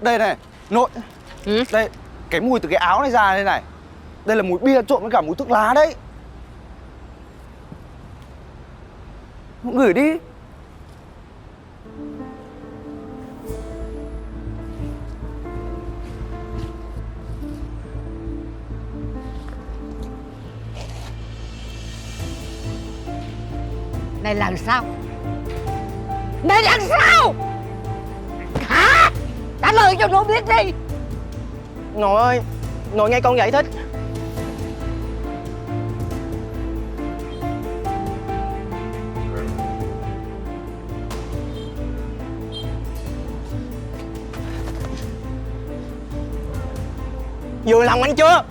Đây này, nội. Đây, cái mùi từ cái áo này ra đây này. Đây là mùi bia trộn với cả mùi thuốc lá đấy. Ngửi đi. Này là sao? Này là sao? Hả? Trả lời cho nó biết đi. Nội ơi, nội nghe con giải thích. Vừa lòng anh chưa?